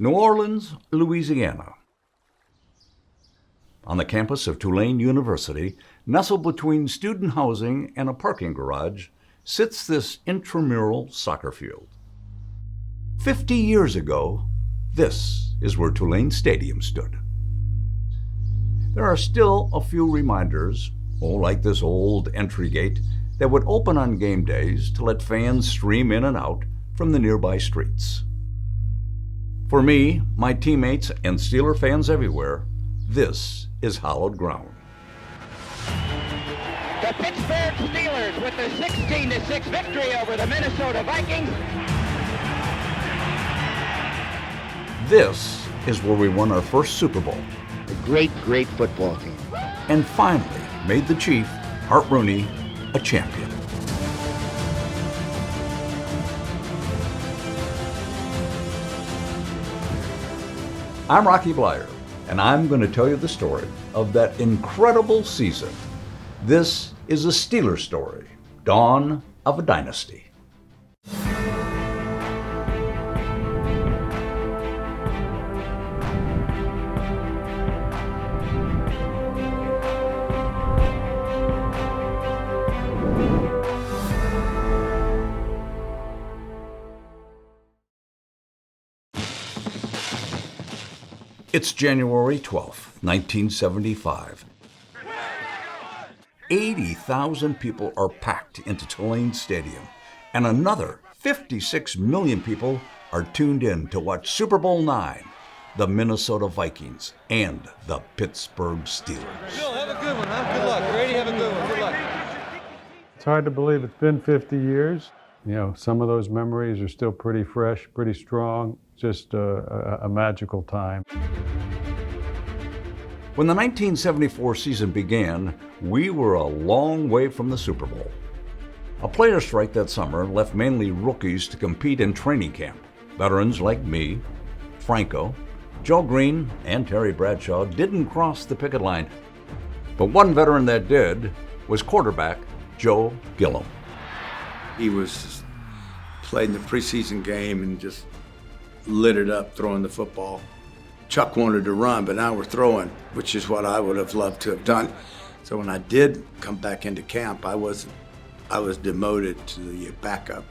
New Orleans, Louisiana. On the campus of Tulane University, nestled between student housing and a parking garage, sits this intramural soccer field. 50 years ago, this is where Tulane Stadium stood. There are still a few reminders, like this old entry gate that would open on game days to let fans stream in and out from the nearby streets. For me, my teammates, and Steeler fans everywhere, this is hallowed ground. The Pittsburgh Steelers with the 16-6 victory over the Minnesota Vikings. This is where we won our first Super Bowl. A great, great football team. And finally made the Chief, Art Rooney, a champion. I'm Rocky Bleier, and I'm going to tell you the story of that incredible season. This is a Steeler story, dawn of a dynasty. It's January 12th, 1975. 80,000 people are packed into Tulane Stadium, and another 56 million people are tuned in to watch Super Bowl IX, the Minnesota Vikings and the Pittsburgh Steelers. Bill, have a good one, huh? Good luck. Brady, have a good one. Good luck. It's hard to believe it's been 50 years. You know, some of those memories are still pretty fresh, pretty strong. Just a magical time. When the 1974 season began, we were a long way from the Super Bowl. A player strike that summer left mainly rookies to compete in training camp. Veterans like me, Franco, Joe Greene, and Terry Bradshaw didn't cross the picket line. But one veteran that did was quarterback Joe Gilliam. He played in the preseason game and just lit it up throwing the football. Chuck wanted to run, but now we're throwing, which is what I would have loved to have done. So when I did come back into camp, I was demoted to the backup.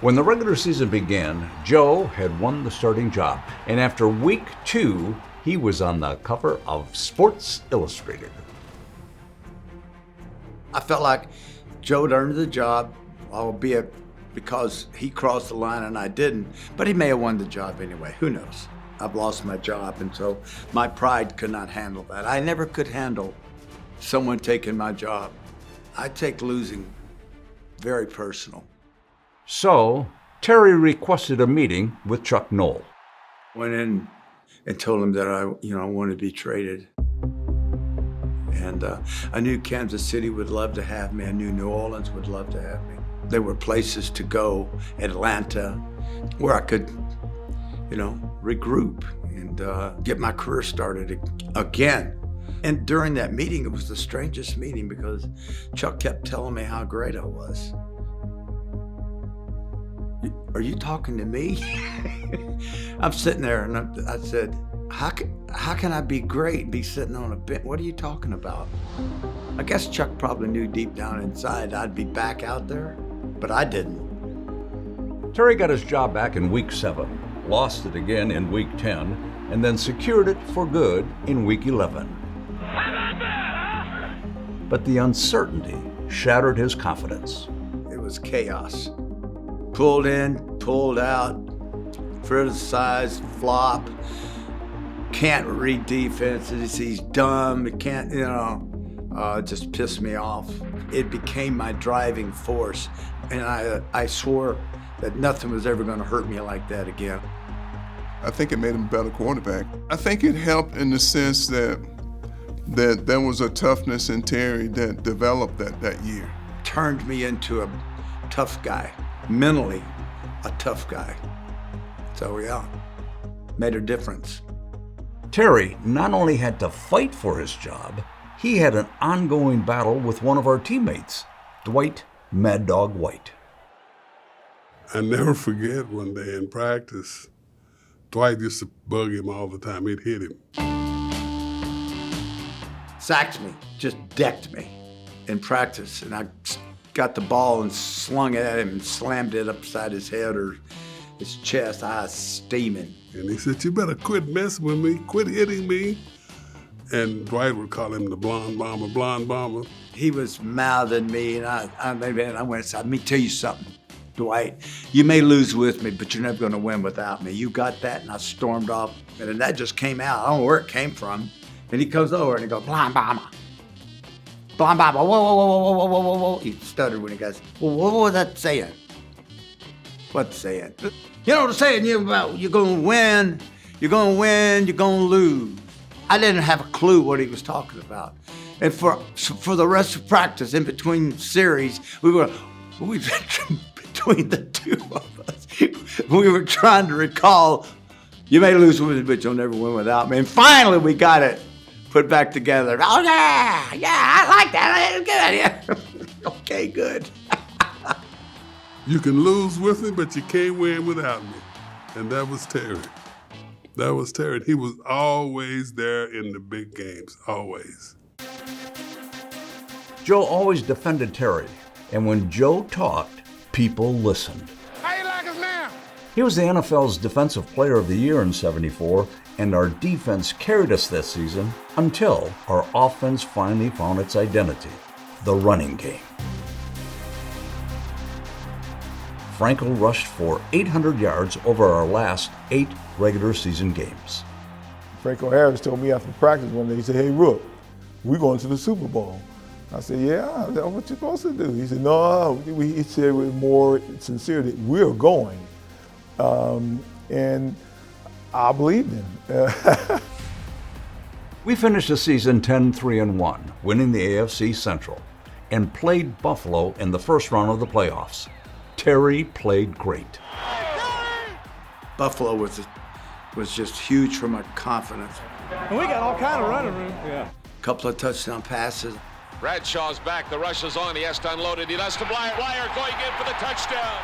When the regular season began, Joe had won the starting job, and after week 2, he was on the cover of Sports Illustrated. I felt like Joe had earned the job, albeit because he crossed the line and I didn't, but he may have won the job anyway. Who knows? I've lost my job, and so my pride could not handle that. I never could handle someone taking my job. I take losing very personal. So, Terry requested a meeting with Chuck Noll. Went in and told him that I wanted to be traded. And I knew Kansas City would love to have me. I knew New Orleans would love to have me. There were places to go, Atlanta, where I could, regroup and get my career started again. And during that meeting, it was the strangest meeting because Chuck kept telling me how great I was. Are you talking to me? I'm sitting there and I said, how can I be great and be sitting on a bench? What are you talking about? I guess Chuck probably knew deep down inside I'd be back out there, but I didn't. Terry got his job back in week 7, lost it again in week 10, and then secured it for good in week 11. But the uncertainty shattered his confidence. It was chaos. Pulled in, pulled out, criticized, flop, can't read defenses, he's dumb, he can't, it just pissed me off. It became my driving force, and I swore that nothing was ever gonna hurt me like that again. I think it made him a better quarterback. I think it helped in the sense that there was a toughness in Terry that developed that year. Turned me into a tough guy, mentally a tough guy. So yeah, made a difference. Terry not only had to fight for his job, he had an ongoing battle with one of our teammates, Dwight Mad Dog White. I never forget one day in practice, Dwight used to bug him all the time. He'd hit him. Sacked me, just decked me in practice. And I got the ball and slung it at him and slammed it upside his head or his chest. I was steaming. And he said, "You better quit messing with me, quit hitting me." And Dwight would call him the blonde bomber, blonde bomber. He was mouthing me, and I went and said, "Let me tell you something, Dwight. You may lose with me, but you're never going to win without me. You got that?" And I stormed off, and then that just came out. I don't know where it came from. And he comes over and he goes, "Blonde bomber. Blonde bomber. Whoa, whoa, whoa, whoa, whoa, whoa, whoa, whoa." He stuttered when he goes, "Well, what was that saying?" What's saying? You know what I'm saying? You're going to win, you're going to win, you're going to lose. I didn't have a clue what he was talking about. And for the rest of practice, in between series, between the two of us, we were trying to recall, you may lose with me, but you'll never win without me. And finally, we got it put back together. Oh, yeah, I like that. Good. Yeah. Okay, good. You can lose with me, but you can't win without me. And that was Terry. That was Terry. He was always there in the big games, always. Joe always defended Terry, and when Joe talked, people listened. How you like us now? He was the NFL's Defensive Player of the Year in '74, and our defense carried us this season until our offense finally found its identity, the running game. Frankel rushed for 800 yards over our last 8 regular season games. Franco Harris told me after practice one day, he said, "Hey, Rook, we're going to the Super Bowl." I said, "Yeah, that's what you're supposed to do." He said, "No," he said with more sincere that we're going. And I believed him. We finished the season 10-3-1, winning the AFC Central, and played Buffalo in the first round of the playoffs. Terry played great. Buffalo was just huge for my confidence. And we got all kind of running room. Yeah. Couple of touchdown passes. Bradshaw's back. The rush is on. He has to unload it. He does to Bleier. Bleier going in for the touchdown.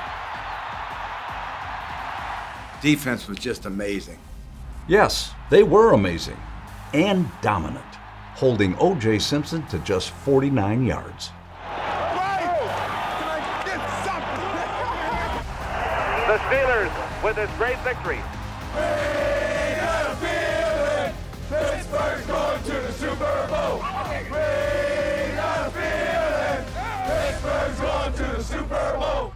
Defense was just amazing. Yes, they were amazing and dominant, holding O.J. Simpson to just 49 yards. The Steelers with this great victory. Pittsburgh's going to the Super Bowl. Pittsburgh's going to the Super Bowl.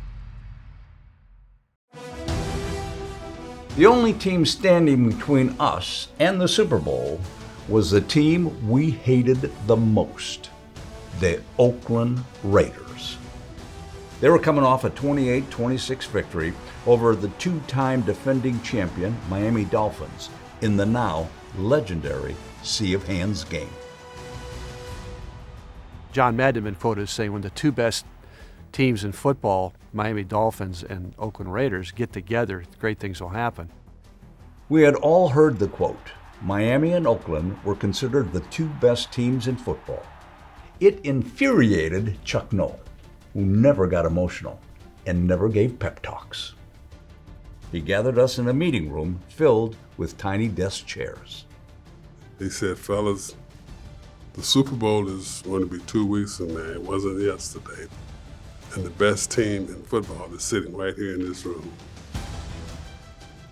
The only team standing between us and the Super Bowl was the team we hated the most, the Oakland Raiders. They were coming off a 28-26 victory over the 2-time defending champion Miami Dolphins in the now legendary Sea of Hands game. John Madden had been quoted as saying, when the two best teams in football, Miami Dolphins and Oakland Raiders, get together, great things will happen. We had all heard the quote. Miami and Oakland were considered the 2 best teams in football. It infuriated Chuck Noll, who never got emotional and never gave pep talks. He gathered us in a meeting room filled with tiny desk chairs. He said, "Fellas, the Super Bowl is going to be 2 weeks from now. It wasn't yesterday. And the best team in football is sitting right here in this room."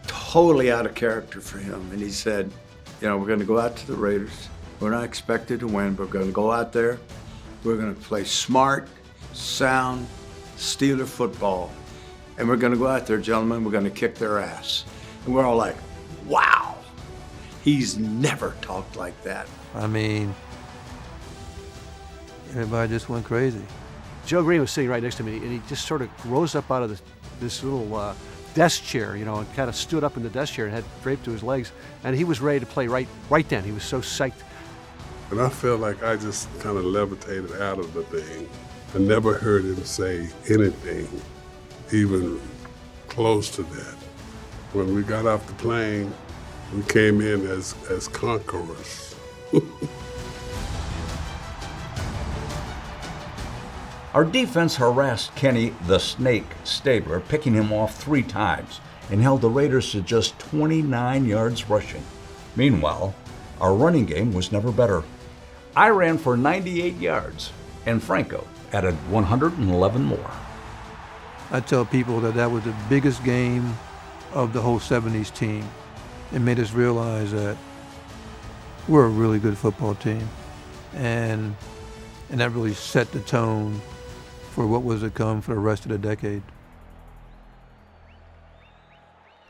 Totally out of character for him. And he said, "You know, we're going to go out to the Raiders. We're not expected to win, but we're going to go out there. We're going to play smart, sound Steeler football. And we're going to go out there, gentlemen, we're going to kick their ass." And we're all like, wow, he's never talked like that. I mean, everybody just went crazy. Joe Greene was sitting right next to me, and he just sort of rose up out of this little desk chair, you know, and kind of stood up in the desk chair and had draped to his legs, and he was ready to play right then. He was so psyched. And I felt like I just kind of levitated out of the thing. I never heard him say anything even close to that. When we got off the plane, we came in as conquerors. Our defense harassed Kenny the Snake Stabler, picking him off 3 times, and held the Raiders to just 29 yards rushing. Meanwhile, our running game was never better. I ran for 98 yards, and Franco added 111 more. I tell people that that was the biggest game of the whole 70s team. It made us realize that we're a really good football team. And that really set the tone for what was to come for the rest of the decade.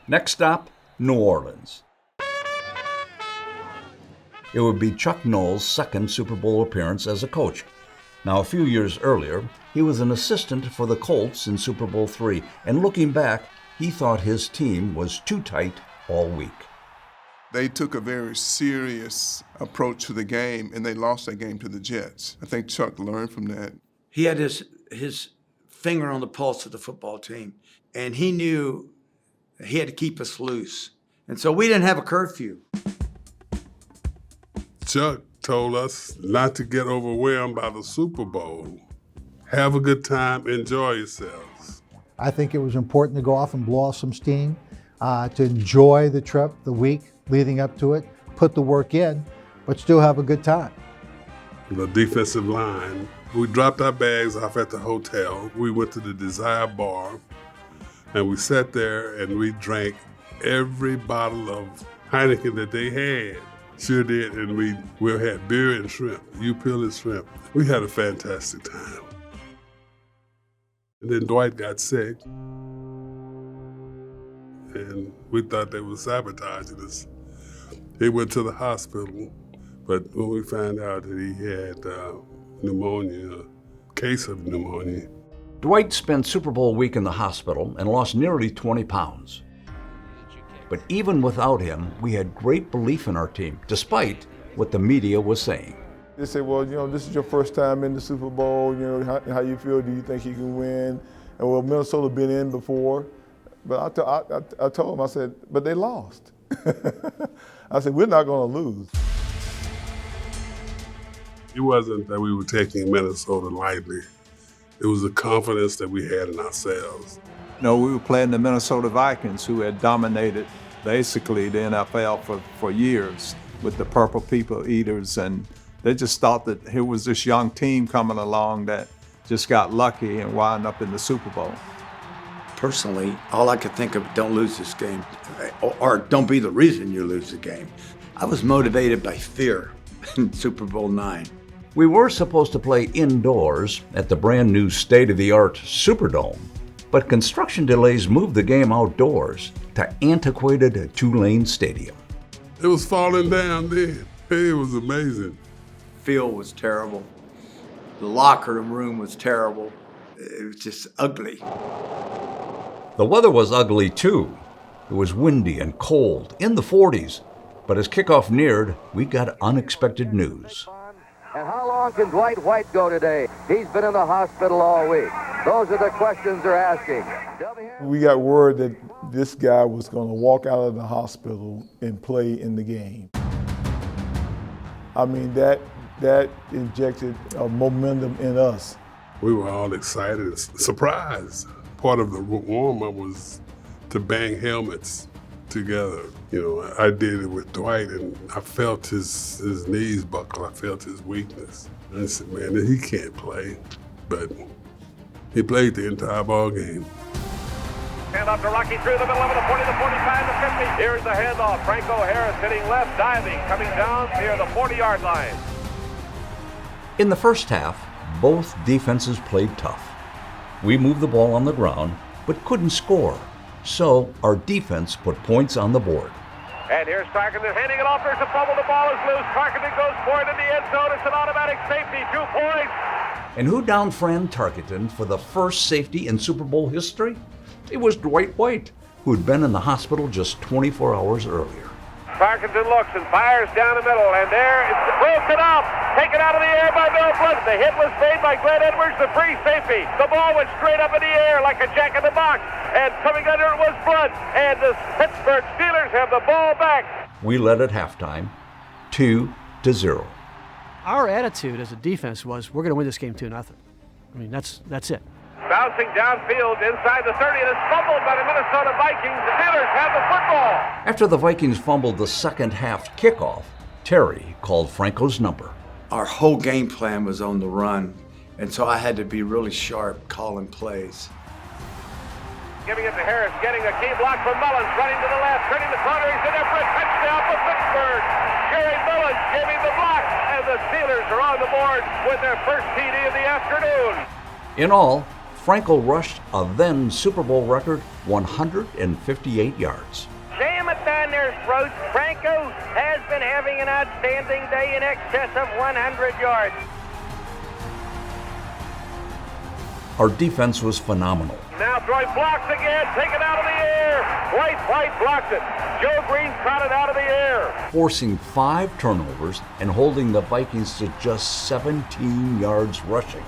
Next stop, New Orleans. It would be Chuck Noll's second Super Bowl appearance as a coach. Now, a few years earlier, he was an assistant for the Colts in Super Bowl III, and looking back, he thought his team was too tight all week. They took a very serious approach to the game, and they lost that game to the Jets. I think Chuck learned from that. He had his finger on the pulse of the football team, and he knew he had to keep us loose. And so we didn't have a curfew. Chuck told us not to get overwhelmed by the Super Bowl. Have a good time, enjoy yourselves. I think it was important to go off and blow off some steam, to enjoy the trip, the week leading up to it, put the work in, but still have a good time. The defensive line, we dropped our bags off at the hotel. We went to the Desire Bar, and we sat there and we drank every bottle of Heineken that they had. Sure did, and we had beer and shrimp. You peel and shrimp. We had a fantastic time. And then Dwight got sick, and we thought they were sabotaging us. He went to the hospital, but when we found out that he had pneumonia, a case of pneumonia. Dwight spent Super Bowl week in the hospital and lost nearly 20 pounds. But even without him, we had great belief in our team, despite what the media was saying. They said, well, this is your first time in the Super Bowl, how you feel, do you think you can win? And well, Minnesota been in before, but I told them, I said, but they lost. I said, we're not gonna lose. It wasn't that we were taking Minnesota lightly. It was the confidence that we had in ourselves. We were playing the Minnesota Vikings, who had dominated basically the NFL for years with the Purple People Eaters, and they just thought that here was this young team coming along that just got lucky and wound up in the Super Bowl. Personally, all I could think of, don't lose this game, or don't be the reason you lose the game. I was motivated by fear in Super Bowl IX. We were supposed to play indoors at the brand new state-of-the-art Superdome, but construction delays moved the game outdoors to antiquated Tulane Stadium. It was falling down then. It was amazing. Field was terrible. The locker room was terrible. It was just ugly. The weather was ugly too. It was windy and cold, in the 40s. But as kickoff neared, we got unexpected news. And how long can Dwight White go today? He's been in the hospital all week. Those are the questions they're asking. We got word that this guy was going to walk out of the hospital and play in the game. I mean, that injected a momentum in us. We were all excited and surprised. Part of the warm-up was to bang helmets together. I did it with Dwight, and I felt his knees buckle. I felt his weakness. I said, man, he can't play. But he played the entire ball game. Hand off to Rocky through the middle of it, the 40, the 45, the 50. Here's the handoff. Franco Harris hitting left, diving, coming down near the 40-yard line. In the first half, both defenses played tough. We moved the ball on the ground, but couldn't score. So our defense put points on the board. And here's Tarkenton handing it off. There's a fumble. The ball is loose. Tarkenton goes for it in the end zone. It's an automatic safety. 2 points. And who downed Fran Tarkenton for the first safety in Super Bowl history? It was Dwight White, who had been in the hospital just 24 hours earlier. Tarkenton looks and fires down the middle, and there it's broken up, taken out of the air by Mel Blount. The hit was made by Glenn Edwards, the free safety. The ball went straight up in the air like a jack in the box, and coming under it was Blount, and the Pittsburgh Steelers have the ball back. We led at halftime, 2-0. Our attitude as a defense was, we're going to win this game 2-0. I mean, that's it. bouncing downfield inside the 30, and it's fumbled by the Minnesota Vikings. The Steelers have the football. After the Vikings fumbled the second half kickoff, Terry called Franco's number. Our whole game plan was on the run, and so I had to be really sharp calling plays. Giving it to Harris, getting a key block from Mullins, running to the left, turning the corner, he's in there for a touchdown for Pittsburgh. Jerry Mullins giving the block, and the Steelers are on the board with their first TD of the afternoon. In all, Franco rushed a then Super Bowl record 158 yards. Jam it down their throats. Franco has been having an outstanding day in excess of 100 yards. Our defense was phenomenal. Now throwing blocks again, taken out of the air. White blocked it. Joe Greene caught it out of the air. Forcing 5 turnovers and holding the Vikings to just 17 yards rushing.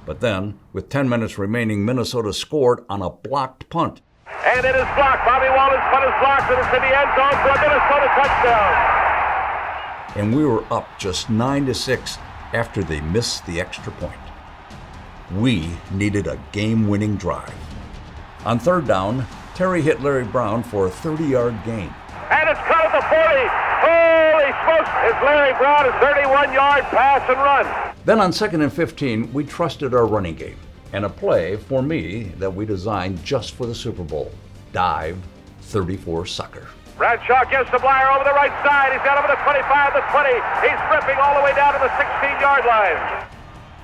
But then, with 10 minutes remaining, Minnesota scored on a blocked punt. And it is blocked. Bobby Walden's punt is blocked, and it's in the end zone for a Minnesota touchdown. And we were up just 9-6 after they missed the extra point. We needed a game-winning drive. On third down, Terry hit Larry Brown for a 30-yard gain. And it's caught at the 40. Holy smokes! It's Larry Brown, a 31-yard pass and run. Then on 2nd and 15, we trusted our running game and a play for me that we designed just for the Super Bowl. Dive 34 sucker. Bradshaw gives to Bleier over the right side. He's got him at the 25, the 20. He's stripping all the way down to the 16-yard line.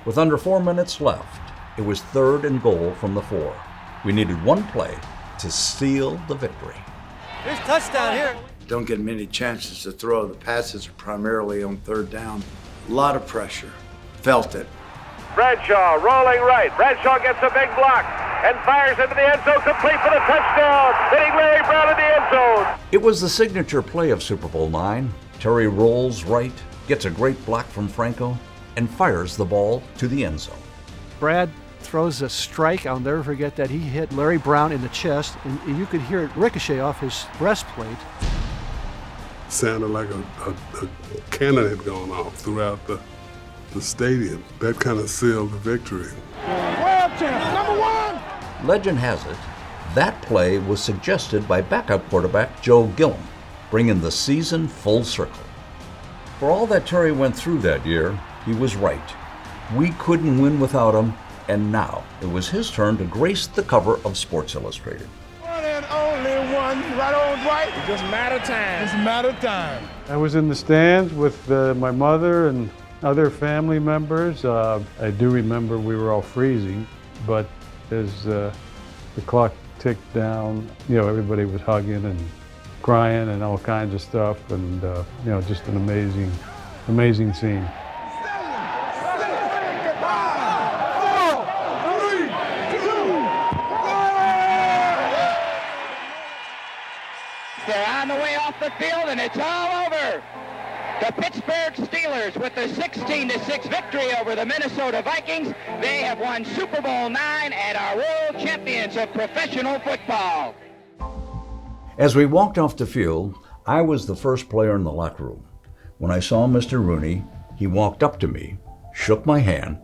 With under 4 minutes left, it was 3rd and goal from the 4. We needed one play to seal the victory. There's touchdown here. Don't get many chances to throw. The passes are primarily on 3rd down. A lot of pressure. Felt it. Bradshaw rolling right. Bradshaw gets a big block and fires into the end zone, complete for the touchdown, hitting Larry Brown in the end zone. It was the signature play of Super Bowl IX. Terry rolls right, gets a great block from Franco, and fires the ball to the end zone. Brad throws a strike. I'll never forget that. He hit Larry Brown in the chest, and you could hear it ricochet off his breastplate. Sounded like a cannon had gone off throughout the stadium. That kind of sealed the victory. World champ, number 1! Legend has it, that play was suggested by backup quarterback Joe Gilliam, bringing the season full circle. For all that Terry went through that year, he was right. We couldn't win without him, and now it was his turn to grace the cover of Sports Illustrated. One and only one, right on right. It's just a matter of time. It's a matter of time. I was in the stands with my mother and other family members. I do remember we were all freezing, but as the clock ticked down, everybody was hugging and crying and all kinds of stuff, and just an amazing scene. They're on the way off the field, and it's all over. The Pittsburgh Steelers with the 16-6 victory over the Minnesota Vikings. They have won Super Bowl IX and are world champions of professional football. As we walked off the field, I was the first player in the locker room. When I saw Mr. Rooney, he walked up to me, shook my hand,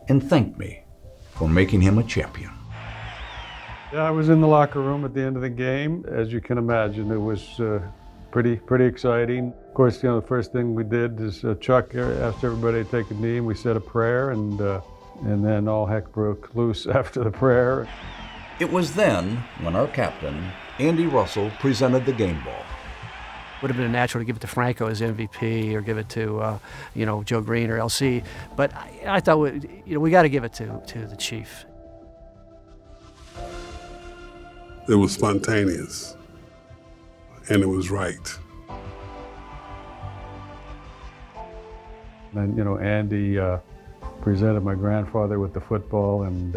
and thanked me for making him a champion. Yeah, I was in the locker room at the end of the game. As you can imagine, it was pretty exciting. Of course, the first thing we did is Chuck asked everybody to take a knee, and we said a prayer, and then all heck broke loose after the prayer. It was then when our captain, Andy Russell, presented the game ball. Would have been natural to give it to Franco as MVP or give it to Joe Greene or LC, but I thought we got to give it to the Chief. It was spontaneous, and it was right. And Andy presented my grandfather with the football, and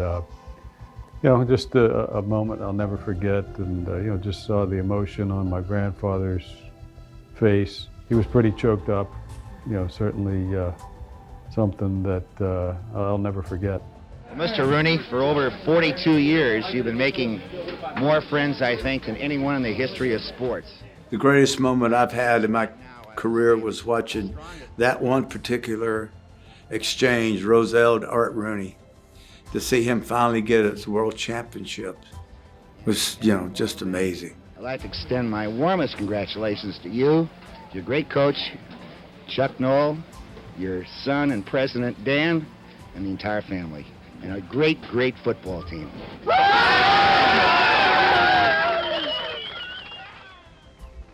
just a moment I'll never forget. And just saw the emotion on my grandfather's face. He was pretty choked up. Certainly something that I'll never forget. Mr. Rooney, for over 42 years, you've been making more friends, I think, than anyone in the history of sports. The greatest moment I've had in my career was watching that one particular exchange, Rozelle to Art Rooney. to see him finally get his world championship was, you know, just amazing. I'd like to extend my warmest congratulations to you, your great coach, Chuck Noll, your son and president, Dan, and the entire family, and a great, great football team.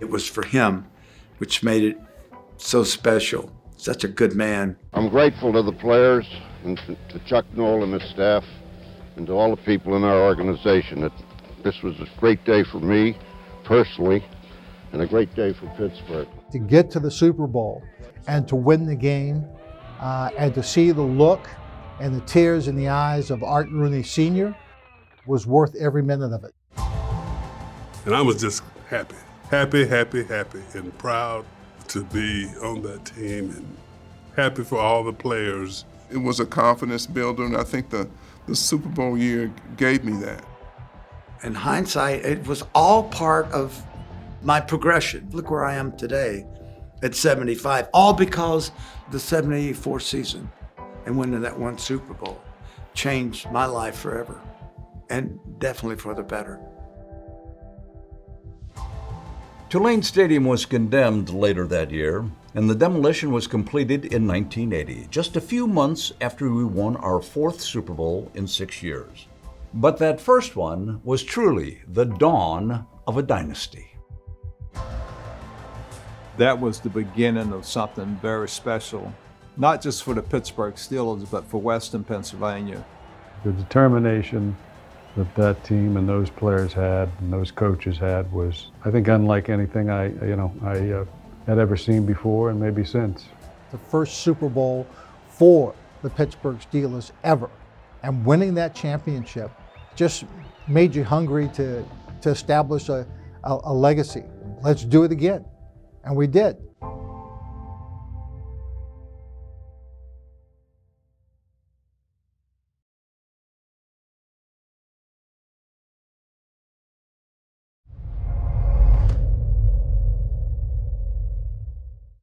It was for him, which made it so special. Such a good man. I'm grateful to the players and to Chuck Noll and his staff and to all the people in our organization that this was a great day for me personally and a great day for Pittsburgh. To get to the Super Bowl and to win the game and to see the look and the tears in the eyes of Art Rooney Sr. was worth every minute of it. And I was just happy, and proud to be on that team and happy for all the players. It was a confidence builder, and I think the Super Bowl year gave me that. In hindsight, it was all part of my progression. Look where I am today at 75, all because the 74 season and winning that one Super Bowl changed my life forever, and definitely for the better. Tulane Stadium was condemned later that year, and the demolition was completed in 1980, just a few months after we won our fourth Super Bowl in 6 years. But that first one was truly the dawn of a dynasty. That was the beginning of something very special, not just for the Pittsburgh Steelers, but for Western Pennsylvania. The determination that team and those players had and those coaches had was, I think, unlike anything I had ever seen before and maybe since. The first Super Bowl for the Pittsburgh Steelers ever, and winning that championship just made you hungry to establish a legacy. Let's do it again, and we did.